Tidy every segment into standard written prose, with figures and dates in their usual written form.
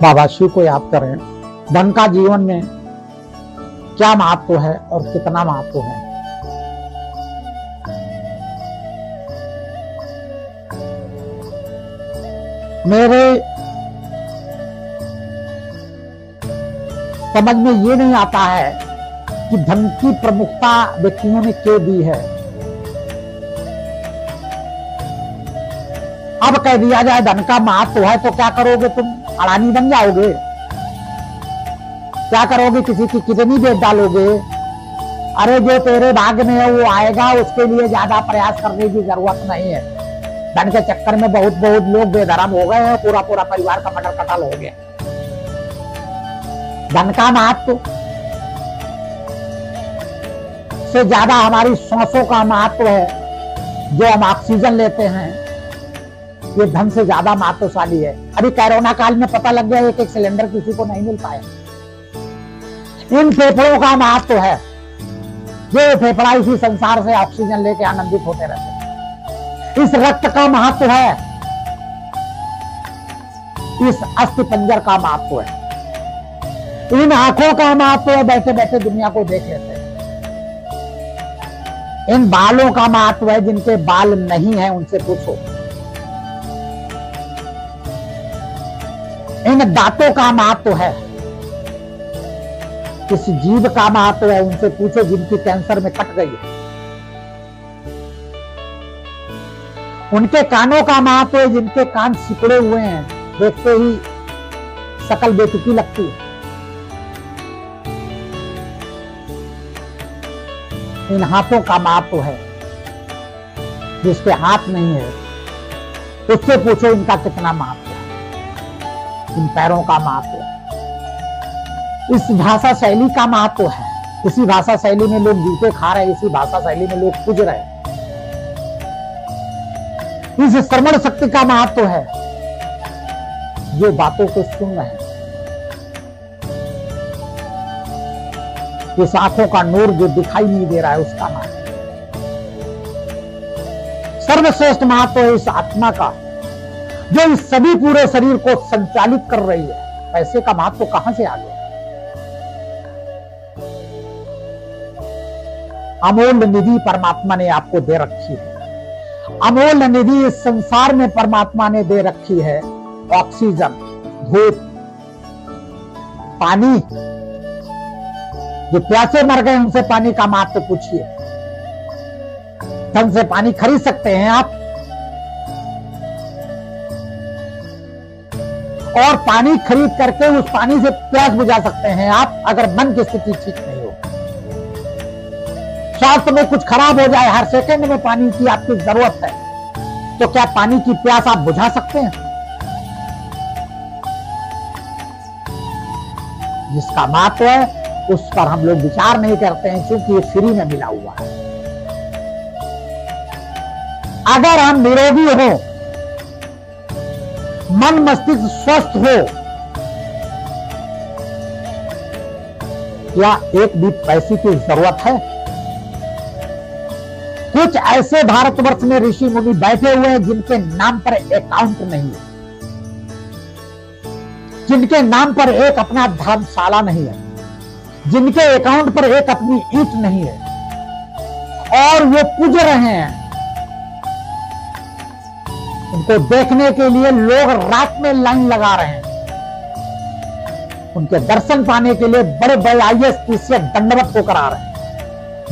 बाबा शिव को याद करें। धन का जीवन में क्या महत्व है और कितना महत्व है। मेरे समझ में ये नहीं आता है कि धन की प्रमुखता व्यक्तियों ने क्यों दी है। अब कह दिया जाए धन का महत्व है तो क्या करोगे, तुम अडानी बन जाओगे? क्या करोगे, किसी की किडनी बेच डालोगे? अरे जो तेरे भाग्य में है वो आएगा, उसके लिए ज्यादा प्रयास करने की जरूरत नहीं है। धन के चक्कर में बहुत बहुत लोग बेधर्म हो गए हैं, पूरा पूरा परिवार का मटर कटल हो गया। धन का महत्व से ज्यादा हमारी सांसों का महत्व है। जो हम ऑक्सीजन लेते हैं ये धन से ज्यादा महत्वशाली है। अभी कोरोना काल में पता लग गया एक एक सिलेंडर किसी को नहीं मिल पाया। इन फेफड़ों का महत्व है। ये फेफड़ा इसी संसार से ऑक्सीजन लेके आनंदित होते रहते हैं। इस रक्त का महत्व है। इस अस्थिपंजर का महत्व है। इन आंखों का महत्व है, बैठे बैठे दुनिया को देख लेते हैं। इन बालों का महत्व है, जिनके बाल नहीं है उनसे पूछो। इन दांतों का महत्व है। इस जीभ का महत्व है, उनसे पूछो जिनकी कैंसर में कट गई है। उनके कानों का महत्व है, जिनके कान सिकुड़े हुए हैं, देखते ही शकल बेतुकी लगती है। इन हाथों का महत्व है, जिसके हाथ नहीं है उससे पूछो इनका कितना महत्व है। इन पैरों का महत्व है। इस भाषा शैली का महत्व है। इसी भाषा शैली में लोग जूते खा रहे हैं, इसी भाषा शैली में लोग पूज रहे हैं। इस श्रवण शक्ति का महत्व है, जो बातों को सुन रहे हैं। इस आंखों का नूर जो दिखाई नहीं दे रहा है उसका महत्व। सर्वश्रेष्ठ महत्व है इस आत्मा का, जो इस सभी पूरे शरीर को संचालित कर रही है। पैसे का महत्व कहां से आ गया? अमूल्य निधि परमात्मा ने आपको दे रखी है। अमूल्य निधि इस संसार में परमात्मा ने दे रखी है। ऑक्सीजन, धूप, पानी। जो प्यासे मर गए उनसे पानी का महत्व पूछिए। धन से पानी खरीद सकते हैं आप, और पानी खरीद करके उस पानी से प्यास बुझा सकते हैं आप, अगर मन की स्थिति ठीक नहीं हो। स्वास्थ्य में कुछ खराब हो जाए, हर सेकंड में पानी की आपकी जरूरत है, तो क्या पानी की प्यास आप बुझा सकते हैं? जिसका महत्व है उस पर हम लोग विचार नहीं करते हैं, क्योंकि ये फ्री में मिला हुआ है। अगर हम निरोगी हो, मन मस्तिष्क स्वस्थ हो, क्या एक भी पैसे की जरूरत है? कुछ ऐसे भारतवर्ष में ऋषि मुनि बैठे हुए हैं जिनके नाम पर अकाउंट नहीं है, जिनके नाम पर एक अपना धर्मशाला नहीं है, जिनके अकाउंट पर एक अपनी ईंट नहीं है, और वो पूज रहे हैं। उनको देखने के लिए लोग रात में लाइन लगा रहे हैं। उनके दर्शन पाने के लिए बड़े बड़े IAS से दंडवत होकर आ रहे हैं।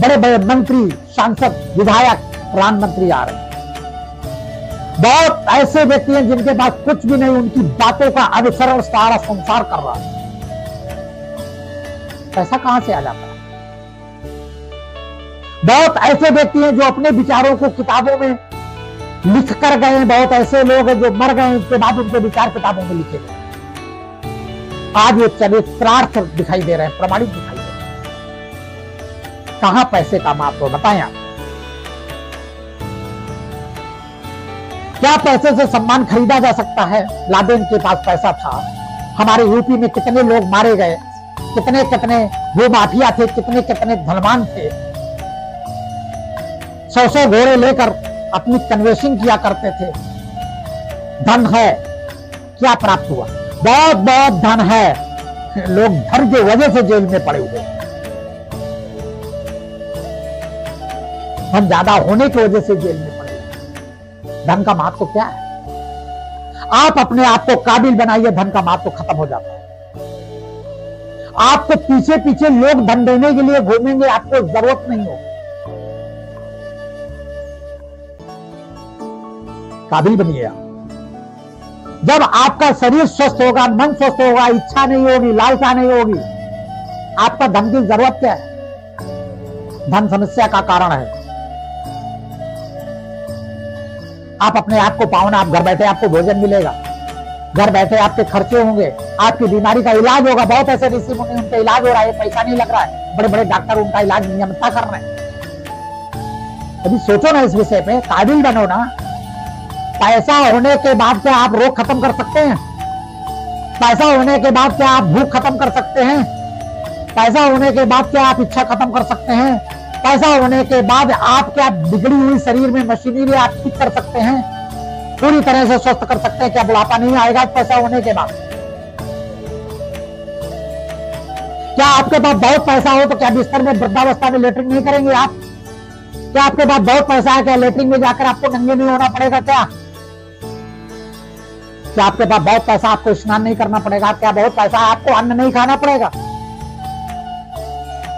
बड़े बड़े मंत्री, सांसद, विधायक, प्रधानमंत्री आ रहे हैं। बहुत ऐसे व्यक्ति हैं जिनके पास कुछ भी नहीं, उनकी बातों का अनुसरण सारा संसार कर रहा है। पैसा कहां से आ जाता है? बहुत ऐसे व्यक्ति हैं जो अपने विचारों को किताबों में लिख कर गए हैं। बहुत ऐसे लोग हैं जो मर गए, उसके बाद उनके विचार किताबों में लिखे गए। आज ये चरित्रार्थ दिखाई दे रहे हैं, प्रमाणिक दिखाई दे रहे हैं। कहां पैसे का महत्व बताएं आप? क्या पैसे से सम्मान खरीदा जा सकता है? लादेन के पास पैसा था। हमारे यूपी में कितने लोग मारे गए, कितने कितने वो माफिया थे, कितने कितने धनवान थे। 100 घोड़े लेकर अपनी कन्वेंसिंग किया करते थे। धन है, क्या प्राप्त हुआ? बहुत बहुत धन है, लोग धन की वजह से जेल में पड़े हुए हैं। धन ज्यादा होने की वजह से जेल में पड़े हुए। धन का महत्व तो क्या है? आप अपने आप को काबिल बनाइए, धन का महत्व तो खत्म हो जाता है। आपको पीछे पीछे लोग धन देने के लिए घूमेंगे, आपको जरूरत नहीं हो। काबिल बनिए आप। जब आपका शरीर स्वस्थ होगा, मन स्वस्थ होगा, इच्छा नहीं होगी, लालसा नहीं होगी, आपका धन की जरूरत क्या है? धन समस्या का कारण है। आप अपने आप को पाओ ना, आप घर बैठे आपको भोजन मिलेगा, घर बैठे आपके खर्चे होंगे, आपकी बीमारी का इलाज होगा। बहुत ऐसे ऋषि मुनि उनका इलाज हो रहा है, पैसा नहीं लग रहा है, बड़े बड़े डॉक्टर उनका इलाज नियमितता कर रहे हैं। अभी सोचो ना इस विषय पे, काबिल बनो ना। पैसा होने के बाद क्या आप रोग खत्म कर सकते हैं? पैसा होने के बाद क्या आप भूख खत्म कर सकते हैं? पैसा होने के बाद क्या आप इच्छा खत्म कर सकते हैं? पैसा होने के बाद आप क्या बिगड़ी हुई शरीर में मशीनरी आप ठीक कर सकते हैं, पूरी तरह से स्वस्थ कर सकते हैं? क्या बुढ़ापा नहीं आएगा पैसा होने के बाद? क्या आपके पास बहुत पैसा हो तो क्या बिस्तर में वृद्धावस्था में लेटरिंग नहीं करेंगे आप? क्या आपके पास बहुत पैसा है, क्या लेटरिंग में जाकर आपको नंगे नहीं होना पड़ेगा? क्या आपके पास बहुत पैसा आपको स्नान नहीं करना पड़ेगा? क्या बहुत पैसा आपको अन्न नहीं खाना पड़ेगा?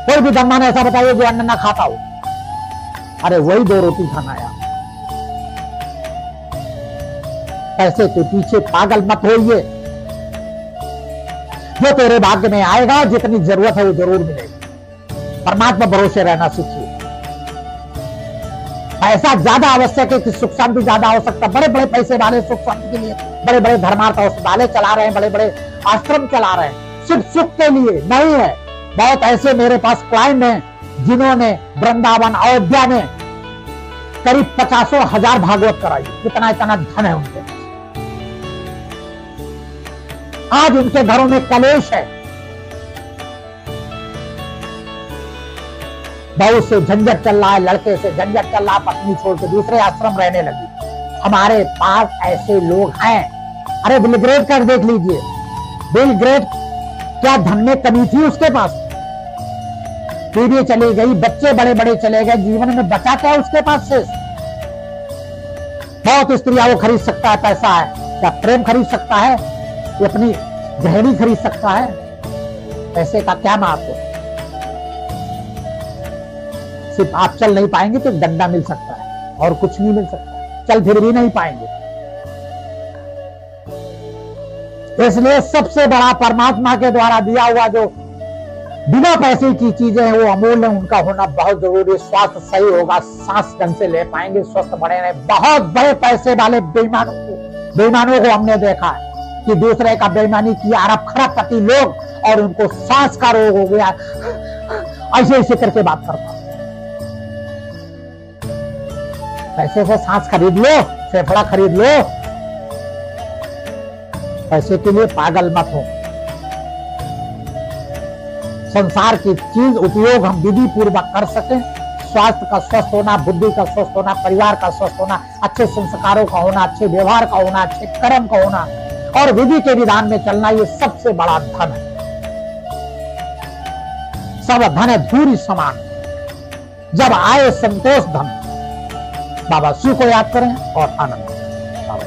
कोई भी धनवान ऐसा बताइए जो अन्न ना खाता हो। अरे वही 2 रोटी खाना है। पैसे के पीछे पागल मत होइए। जो तेरे भाग्य में आएगा, जितनी जरूरत है वो जरूर मिलेगी। परमात्मा भरोसे रहना सीखिए। पैसा ज्यादा आवश्यक है कि सुख शांति ज्यादा हो सकता है। बड़े बड़े पैसे वाले सुख शांति के लिए बड़े बड़े धर्मार्थ अस्पतालें चला रहे हैं, बड़े बड़े आश्रम चला रहे हैं, सिर्फ सुख के लिए नहीं है। बहुत ऐसे मेरे पास क्लाइंट हैं जिन्होंने वृंदावन अयोध्या में करीब 50,000 भागवत कराई। कितना इतना धन है उनके पास। आज उनके घरों में कलेश है, बहू से झंझट चल रहा है, लड़के से झंझट चल रहा है, पत्नी छोड़ के दूसरे आश्रम रहने लगी। हमारे पास ऐसे लोग हैं। अरे बिल गेट्स का देख लीजिए, बिल गेट्स क्या धन में कमी थी उसके पास? पीढ़ी चली गई, बच्चे बड़े बड़े चले गए, जीवन में बचा क्या उसके पास से? बहुत स्त्रियां वो खरीद सकता है, पैसा है। क्या प्रेम खरीद सकता है? ये अपनी गृहिणी खरीद सकता है? पैसे का क्या महत्व? सिर्फ आप चल नहीं पाएंगे तो डंडा मिल सकता है और कुछ नहीं मिल सकता। चल फिर भी नहीं पाएंगे। इसलिए सबसे बड़ा परमात्मा के द्वारा दिया हुआ जो बिना पैसे की चीजें हैं वो अमूल्य, उनका होना बहुत जरूरी। स्वास्थ्य सही होगा, सांस ढंग से ले पाएंगे, स्वस्थ बने रहे। बहुत बड़े पैसे वाले बेईमानों को हमने देखा है कि दूसरे का बेईमानी किया, अरब खरबपति लोग, और उनको सांस का रोग हो गया, ऐसे ऐसे करके बात करता। पैसे से सांस खरीद लो, फेफड़ा खरीद लो, पैसे के लिए पागल मत हो। संसार की चीज उपयोग हम विधि पूर्वक कर सकें। स्वास्थ्य का स्वस्थ होना, बुद्धि का स्वस्थ होना, परिवार का स्वस्थ होना, अच्छे संस्कारों का होना, अच्छे व्यवहार का होना, अच्छे कर्म का होना और विधि के विधान में चलना, ये सबसे बड़ा धन है। सब धन है धूरी समान। जब आए संतोष धन। बाबा शिव को याद करें और आनंद। बाबा